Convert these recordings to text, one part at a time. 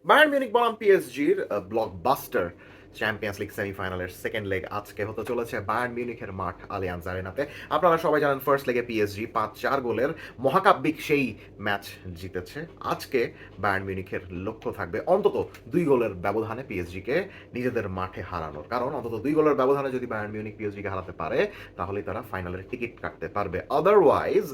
Bayern Munich বনাম পিএসজির blockbuster champions league সেমিফাইনালের সেকেন্ড লেগ আজকে হতে চলেছে বায়ার্ন মিউনিখের মাঠ আলিয়ান্জ আরেনাতে। আপনারা সবাই জানেন ফার্স্ট লেগে পিএসজি 5-4 গোলের মহাকাব্যিক সেই ম্যাচ জিতেছে। আজকে বায়ার্ন মিউনিখের লক্ষ্য থাকবে অন্তত 2 গোলের ব্যবধানে পিএসজিকে নিজেদের মাঠে হারানোর, কারণ অন্তত 2 গোলের ব্যবধানে যদি বায়ার্ন মিউনিক পিএসজিকে হারাতে পারে তাহলেই তারা ফাইনালের টিকিট কাটতে পারবে। আদারওয়াইজ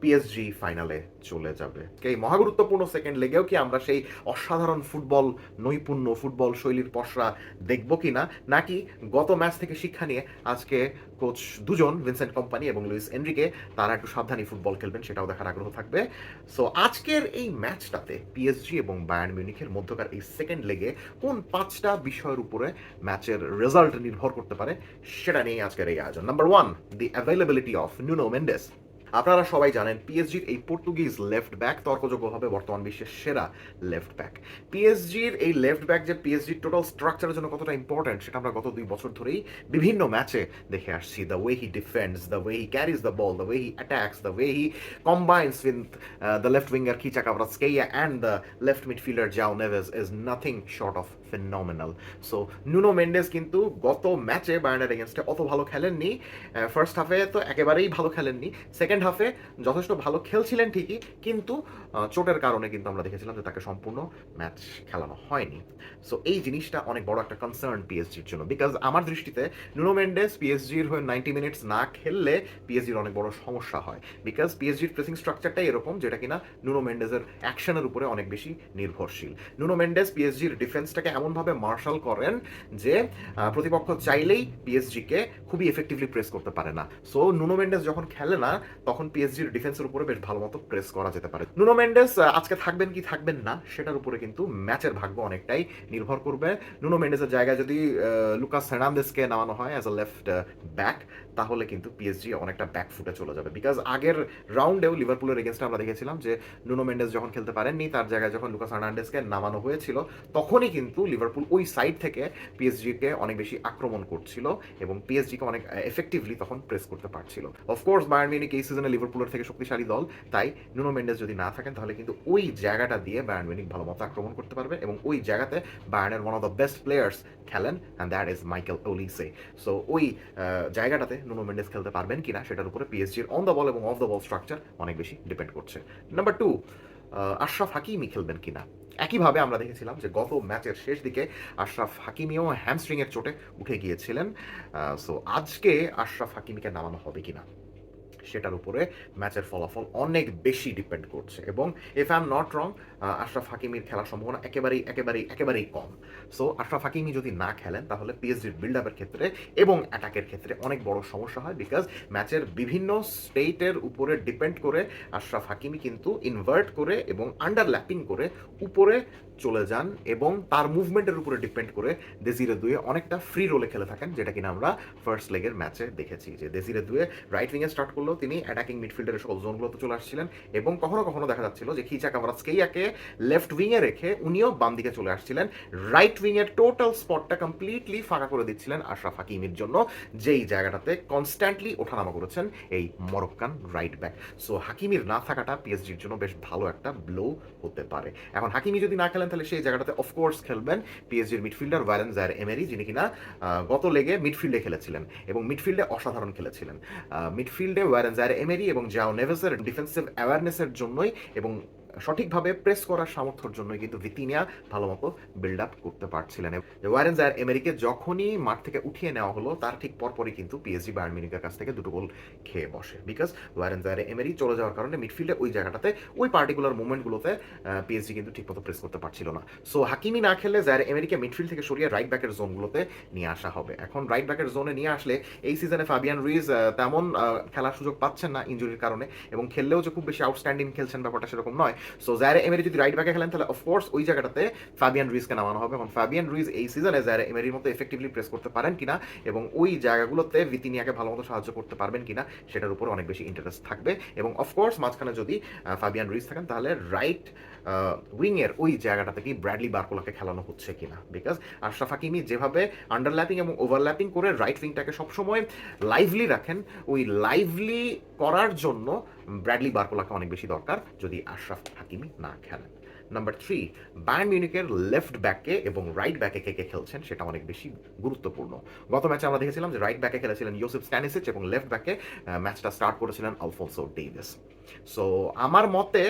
পিএসজি ফাইনালে চলে যাবে। এই মহাগুরুত্বপূর্ণ সেকেন্ড লেগেও কি আমরা সেই অসাধারণ ফুটবল নৈপুণ্য, ফুটবল শৈলীর পসরা দেখব কি না, নাকি গত ম্যাচ থেকে শিক্ষা নিয়ে আজকে কোচ দুজন ভিনসেন্ট কম্পানি এবং লুইস এনরিকে তারা একটু সাবধানী ফুটবল খেলবেন সেটাও দেখার আগ্রহ থাকবে। সো আজকের এই ম্যাচটাতে পিএসজি এবং বায়ার্ন মিউনিখের মধ্যকার এই সেকেন্ড লেগে কোন 5টা বিষয়ের উপরে ম্যাচের রেজাল্ট নির্ভর করতে পারে সেটা নিয়ে আজকের এই আয়োজন। Number 1, the availability of Nuno Mendes. আপনারা সবাই জানেন পিএসজির এই পর্তুগিজ লেফট ব্যাক তর্কযোগ্যভাবে বর্তমান বিশ্বের সেরা লেফট ব্যাক। পিএসজির এই লেফট ব্যাক যে পিএসজির টোটাল স্ট্রাকচারের জন্য কতটা ইম্পর্টেন্ট সেটা আমরা গত 2 বছর ধরেই বিভিন্ন ম্যাচে দেখে আসছি। The way he defends, the way he carries the ball, the way he attacks, the way he combines with the left winger Khvicha Kvaratskhelia and the left midfielder Joao Neves is nothing short of phenomenal. So Nuno Mendes কিন্তু গত ম্যাচে বায়ার্নের এগেনস্টে অত ভালো খেলেননি। First হাফে তো একেবারেই ভালো খেলেননি, সেকেন্ড হাফে যথেষ্ট ভালো খেলছিলেন ঠিকই, কিন্তু চোটের কারণে কিন্তু আমরা দেখেছিলাম যে তাকে সম্পূর্ণ ম্যাচ খেলানো হয়নি। সো এই জিনিসটা অনেক বড় একটা কনসার্ন পিএসজির জন্য, বিকজ আমার দৃষ্টিতে নুনো মেন্ডেস পিএসজির হয়ে 90 মিনিটস না খেললে পিএসজির অনেক বড় সমস্যা হয়, বিকজ পিএসজির প্রেসিং স্ট্রাকচারটাই এরকম যেটা কিনা নুনো মেন্ডেসের অ্যাকশনের উপরে অনেক বেশি নির্ভরশীল। নুনো মেন্ডেস পিএসজির ডিফেন্সটাকে এমনভাবে মার্শাল করেন যে প্রতিপক্ষ চাইলেই পিএসজিকে খুবই এফেক্টিভলি প্রেস করতে পারে না। সো নুনো মেন্ডেস যখন খেলে না তখন পিএসজির ডিফেন্সের উপরে বেশ ভালো মতো প্রেস করা যেতে পারে। নুনো মেন্ডেস আজকে থাকবেন কি থাকবেন না সেটার উপরে কিন্তু ম্যাচের ভাগ্য অনেকটাই নির্ভর করবে। নুনো মেন্ডেসের জায়গায় যদি লুকাস হার্নান্দেসকে নামানো হয় অ্যাজ আ লেফট ব্যাক, তাহলে কিন্তু পিএসজি অনেকটা ব্যাক ফুটে চলে যাবে, বিকজ আগের রাউন্ডেও লিভারপুলের এগেনস্টে আমরা দেখেছিলাম যে নুনো মেন্ডেস যখন খেলতে পারেননি তার জায়গায় যখন লুকাস হার্নান্দেসকে নামানো হয়েছিল তখনই কিন্তু লিভারপুল ওই সাইড থেকে পিএসজিকে অনেক বেশি আক্রমণ করছিল এবং পিএসজিকে অনেক এফেক্টিভলি তখন প্রেস করতে পারছিল। অফকোর্স বায়ার্ন মিউনিক এই সিজনে লিভারপুলের থেকে শক্তিশালী দল, তাই নুনো মেন্ডেস যদি না থাকেন তাহলে কিন্তু ওই জায়গাটা দিয়ে বায়ার্ন মিউনিক ভালো মতো আক্রমণ করতে পারবে এবং ওই জায়গাতে বায়ার্নের one of the best players খেলেন and that is Michael Olise. So ওই জায়গাটাতে নুনো মেন্ডেস খেলতে পারবেন কিনা সেটার উপরে পিএসজির অন দ্য বল এবং অফ দ্য বল স্ট্রাকচার অনেক বেশি ডিপেন্ড করছে। নাম্বার 2, আশরাফ হাকিমি খেলবেন কিনা। একইভাবে আমরা দেখেছিলাম যে গত ম্যাচের শেষ দিকে আশরাফ হাকিমিও হ্যামস্ট্রিংয়ের চোটে উঠে গিয়েছিলেন। সো আজকে আশরাফ হাকিমিকে নামানো হবে কিনা সেটার উপরে ম্যাচের ফলাফল অনেক বেশি ডিপেন্ড করছে এবং if I am not wrong Achraf হাকিমির খেলার সম্ভাবনা একেবারেই কম। সো আশরাফ হাকিমি যদি না খেলেন তাহলে পিএসজির বিল্ড আপের ক্ষেত্রে এবং অ্যাটাকের ক্ষেত্রে অনেক বড় সমস্যা হয়, বিকজ ম্যাচের বিভিন্ন স্টেটের উপরে ডিপেন্ড করে আশরাফ হাকিমি কিন্তু ইনভার্ট করে এবং আন্ডারল্যাপিং করে উপরে চলে যান এবং তার মুভমেন্টের উপরে ডিপেন্ড করে দেজিরে দুয়ে অনেকটা ফ্রি রোলে খেলে থাকেন, যেটা কিনা আমরা ফার্স্ট লেগের ম্যাচে দেখেছি যে দেজিরে দুয়ে রাইট উইংয়ে স্টার্ট করলেও তিনি অ্যাটাকিং মিডফিল্ডের সকল জোনগুলোতে চলে আসছিলেন এবং কখনো কখনো দেখা যাচ্ছিল যে খিচা কাভারাৎস্কেইয়াকে লেফট উইংয়ে রেখে উনিও বাম দিকে চলে আসছিলেন, রাইট উইংয়ের টোটাল স্পটটা কমপ্লিটলি ফাঁকা করে দিচ্ছিলেন আশরাফ হাকিমির জন্য, যেই জায়গাটাতে কনস্ট্যান্টলি ওঠানামা করেছেন এই মরক্কান রাইট ব্যাক। সো হাকিমির না থাকাটা পিএসজির জন্য বেশ ভালো একটা ব্লো হতে পারে। এখন হাকিমি যদি না খেলেন তাহলে সেই জায়গাটাতে অফকোর্স খেলবেন পিএসজির মিডফিল্ডার ওয়ারেন জায়ার এমেরি, যিনি কিনা গত লেগে মিডফিল্ডে খেলেছিলেন এবং মিডফিল্ডে অসাধারণ খেলেছিলেন। মিডফিল্ডে ওয়ারেন জায়ার এমেরি এবং জাও নেভেসের ডিফেন্সিভ অ্যাওয়ারনেসের জন্যই এবং সঠিকভাবে প্রেস করার সামর্থ্যের জন্যই কিন্তু ভিতিনিয়া ভালো মতো বিল্ড আপ করতে পারছিলেন। ওয়ারেন জায়ার এমেরিকে যখনই মাঠ থেকে উঠিয়ে নেওয়া হলো তার ঠিক পরপরই কিন্তু পিএসজি বায়ার্ন মিউনিখের কাছ থেকে 2 গোল খেয়ে বসে, বিকজ ওয়ারেন জায়ার এমেরি চলে যাওয়ার কারণে মিডফিল্ডে ওই জায়গাটাতে ওই পার্টিকুলার মুভমেন্টগুলোতে পিএসজি কিন্তু ঠিকমতো প্রেস করতে পারছিল না। সো হাকিমি না খেললে জায়ার এমেরিকে মিডফিল্ড থেকে সরিয়ে রাইট ব্যাকের জোনগুলোতে নিয়ে আসা হবে। এখন রাইট ব্যাকের জোনে নিয়ে আসলে এই সিজনে ফাবিয়ান রুইজ তেমন খেলার সুযোগ পাচ্ছেন না ইনজুরির কারণে এবং খেললেও যে খুব বেশি আউটস্ট্যান্ডিং খেলছেন ব্যাপারটা সেরকম নয়। সো জায়ারে এমেরি যদি রাইট ব্যাকে খেলেন তাহলে অফকোর্স ওই জায়গাটাতে ফাবিয়ান রুইজকে নামানো হবে এবং ফাবিয়ান রুইজ এই সিজনে জায়ারে এমেরির মতো এফেক্টিভলি প্রেস করতে পারেন কিনা এবং ওই জায়গাগুলোতে ভিতিনিয়াকে ভালো মতো সাহায্য করতে পারবেন কিনা সেটার উপর অনেক বেশি ইন্টারেস্ট থাকবে এবং অফকোর্স মাঝখানে যদি ফাবিয়ান রুইজ থাকেন তাহলে রাইট উইংয়ের ওই জায়গাটাতে কি ব্র্যাডলি বারকোলাকে খেলানো হচ্ছে কিনা, বিকজ আশরাফ হাকিমি যেভাবে আন্ডারল্যাপিং এবং ওভারল্যাপিং করে রাইট উইংটাকে সবসময় লাইভলি রাখেন, ওই লাইভলি করার জন্য ব্র্যাডলি বারকোলাকে অনেক বেশি দরকার যদি আশরাফ হাকিমি না খেলেন। নাম্বার 3, বায়ার্ন মিউনিখের লেফট ব্যাকে এবং রাইট ব্যাকে কে কে খেলছেন সেটা অনেক বেশি গুরুত্বপূর্ণ। গত ম্যাচে আমরা দেখেছিলাম যে রাইট ব্যাকে খেলেছিলেন ইউসুফ স্ট্যানিসিচ এবং লেফট ব্যাকে ম্যাচটা স্টার্ট করেছিলেন আলফোনসো ডেভিস। সো আমার মতে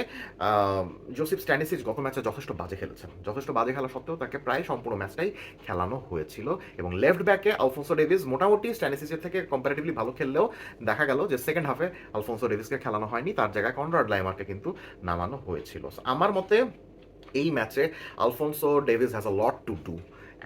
জোসেফ স্ট্যানিসিচ গত ম্যাচে যথেষ্ট বাজে খেলেছেন, যথেষ্ট বাজে খেলা সত্ত্বেও তাকে প্রায় সম্পূর্ণ ম্যাচটাই খেলানো হয়েছিল এবং লেফট ব্যাকে আলফোনসো ডেভিস মোটামুটি স্ট্যানিসিচের থেকে কম্পারেটিভলি ভালো খেললেও দেখা গেল যে সেকেন্ড হাফে আলফোনসো ডেভিসকে খেলানো হয়নি, তার জায়গায় কনরাড লাইমারকে কিন্তু নামানো হয়েছিল। আমার মতে এই ম্যাচে Alfonso Davies has a lot to do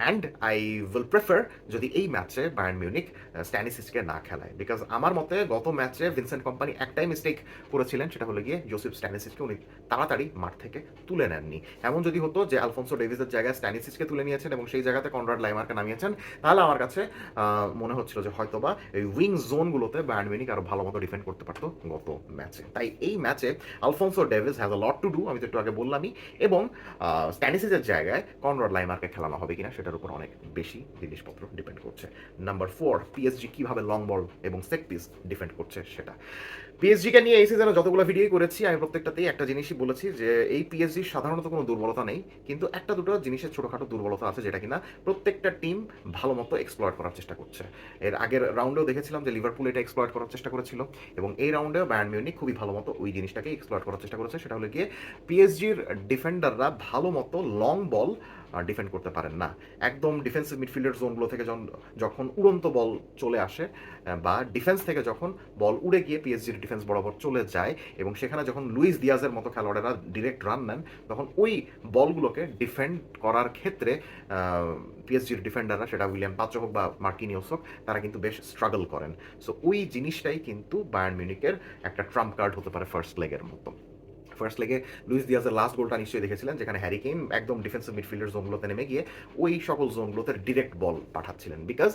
and I will prefer যদি এই ম্যাচে বায়ার্ন মিউনিক স্ট্যানিসিচকে না খেলায়, বিকজ আমার মতে গত ম্যাচে ভিনসেন্ট কম্পানি একটাই মিস্টেক করেছিলেন, সেটা হলো গিয়ে জোসেফ স্ট্যানিসিচকে উনি তাড়াতাড়ি মাঠ থেকে তুলে নেননি। এমন যদি হতো যে আলফোনসো ডেভিসের জায়গায় স্ট্যানিসিচকে তুলে নিয়েছেন এবং সেই জায়গাতে কনরাড লাইমারকে নামিয়েছেন, তাহলে আমার কাছে মনে হচ্ছিল যে হয়তোবা এই উইং জোনগুলোতে বায়ার্ন মিউনিক আরও ভালো মতো ডিফেন্ড করতে পারতো গত ম্যাচে। তাই এই ম্যাচে Alfonso Davies has a lot to do, আমি তো একটু আগে বললামই, এবং স্ট্যানিসিচের জায়গায় কনরাড লাইমারকে খেলানো হবে কিনা সেটার উপর অনেক বেশি জিনিসপত্র ডিপেন্ড করছে। নাম্বার 4, পিএসজি কিভাবে লং বল এবং সেট পিস ডিফেন্ড করছে সেটা। পিএসজিকে নিয়ে এই সিজনে যতগুলো ভিডিও করেছি আমি প্রত্যেকটাতেই একটা জিনিসই বলেছি যে এই পিএসজির সাধারণত কোনো দুর্বলতা নেই, কিন্তু একটা দুটো জিনিসের ছোটোখাটো দুর্বলতা আছে যেটা কিনা প্রত্যেকটা টিম ভালো মতো এক্সপ্লয়েট করার চেষ্টা করছে। এর আগের রাউন্ডেও দেখেছিলাম যে লিভারপুল এটা এক্সপ্লয়েট করার চেষ্টা করেছিল এবং এই রাউন্ডেও বায়ার্ন মিউনিক খুবই ভালো মতো ওই জিনিসটাকে এক্সপ্লয়েট করার চেষ্টা করেছে। সেটা হলো গিয়ে পিএসজির ডিফেন্ডাররা ভালো মতো লং বল ডিফেন্ড করতে পারেন না। একদম ডিফেন্সিভ মিডফিল্ডার জোনগুলো থেকে যখন উড়ন্ত বল চলে আসে বা ডিফেন্স থেকে যখন বল উড়ে গিয়ে পিএসজির ডিফেন্স বরাবর চলে যায় এবং সেখানে যখন লুইস দিয়াজের মতো খেলোয়াড়েরা ডিরেক্ট রান নেন, তখন ওই বলগুলোকে ডিফেন্ড করার ক্ষেত্রে পিএসজির ডিফেন্ডাররা, সেটা উইলিয়াম পাচো হোক বা মার্কিনিওস হোক, তারা কিন্তু বেশ স্ট্রাগল করেন। সো ওই জিনিসটাই কিন্তু বায়ার্ন মিউনিকের একটা ট্রাম্প কার্ড হতে পারে ফার্স্ট লেগের মতো। ফার্স্ট লেগে লুইস দিয়াজের লাস্ট গোলটা নিশ্চয়ই দেখেছিলেন, যেখানে হ্যারি কেইন একদম ডিফেন্সিভ মিডফিল্ডার জোনগুলোতে নেমে গিয়ে ওই সকল জোনগুলোতে ডিরেক্ট বল পাঠাচ্ছিলেন, বিকজ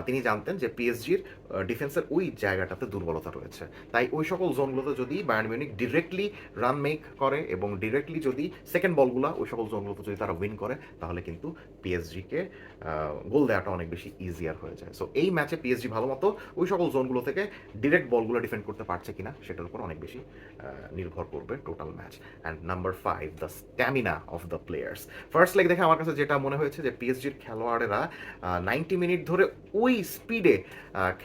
তিনি জানতেন যে পিএসজির ডিফেন্সের ওই জায়গাটাতে দুর্বলতা রয়েছে। তাই ওই সকল জোনগুলোতে যদি Bayern Munich directly run make করে এবং ডিরেক্টলি যদি সেকেন্ড বলগুলো ওই সকল জোনগুলোতে যদি তারা উইন করে, তাহলে কিন্তু পিএসজিকে গোল দেওয়াটা অনেক বেশি ইজিয়ার হয়ে যায়। সো এই ম্যাচে পিএসজি ভালো মতো ওই সকল জোনগুলো থেকে ডিরেক্ট বলগুলো ডিফেন্ড করতে পারছে কিনা সেটার উপর অনেক বেশি নির্ভর করবে total match. And number 5, the stamina of the players. First leg দেখে আমার কাছে যেটা মনে হয়েছে যে পিএসজির খেলোয়াড়েরা 90 মিনিট ধরে ওই স্পিডে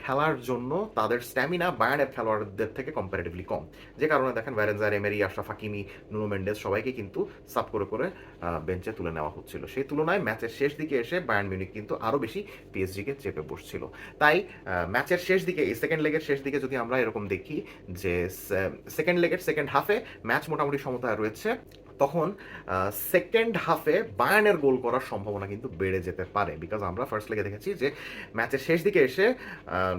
খেলার জন্য তাদের স্ট্যামিনা বায়ার্নের খেলোয়াড়দের থেকে কম্পারেটিভলি কম, যে কারণে দেখেন ভ্যারেনজার, Emery, Achraf Hakimi, Nuno Mendes সবাইকে কিন্তু সাব করে করে বেঞ্চে তুলে নেওয়া হচ্ছিল। সেই তুলনায় ম্যাচের শেষ দিকে এসে বায়ার্ন মিউনিক কিন্তু আরও বেশি পিএসজিকে চেপে বসছিল। তাই ম্যাচের শেষ দিকে, এই সেকেন্ড লেগের শেষ দিকে যদি আমরা এরকম দেখি যে সেকেন্ড লেগের সেকেন্ড হাফে ম্যাচ মোটামুটি সমতায় রয়েছে, তখন সেকেন্ড হাফে বায়ার্নের গোল করার সম্ভাবনা কিন্তু বেড়ে যেতে পারে, বিকজ আমরা ফার্স্ট লেগে দেখেছি যে ম্যাচের শেষ দিকে এসে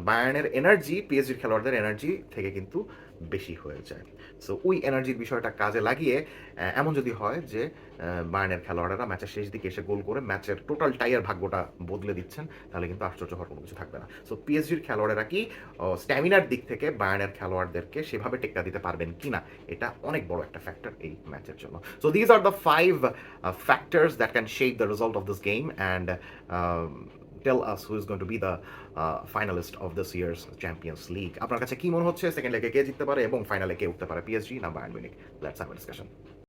বায়ার্নের এনার্জি পিএসজির খেলোয়াড়দের এনার্জি থেকে কিন্তু বেশি হয়ে যায়। সো ওই এনার্জির বিষয়টা কাজে লাগিয়ে এমন যদি হয় যে বায়ার্নের খেলোয়াড়েরা ম্যাচের শেষ দিকে এসে গোল করে ম্যাচের টোটাল টাইয়ের ভাগ্যটা বদলে দিচ্ছেন, তাহলে কিন্তু আশ্চর্য হওয়ার কোনো কিছু থাকবে না। সো পিএসজির খেলোয়াড়েরা কি স্ট্যামিনার দিক থেকে বায়ার্নের খেলোয়াড়দেরকে সেভাবে টেক্কা দিতে পারবেন কিনা, এটা অনেক বড় একটা ফ্যাক্টর এই ম্যাচের জন্য। So these are the 5 factors that can shape the result of this game and tell us who is going to be the finalist of this year's Champions League. আপনার কাছে কি মনে হচ্ছে সেকেন্ড লেগে কে জিততে পারে এবং ফাইনালে কে উঠতে পারে, পিএসজি না Bayern Munich? Let's have a discussion.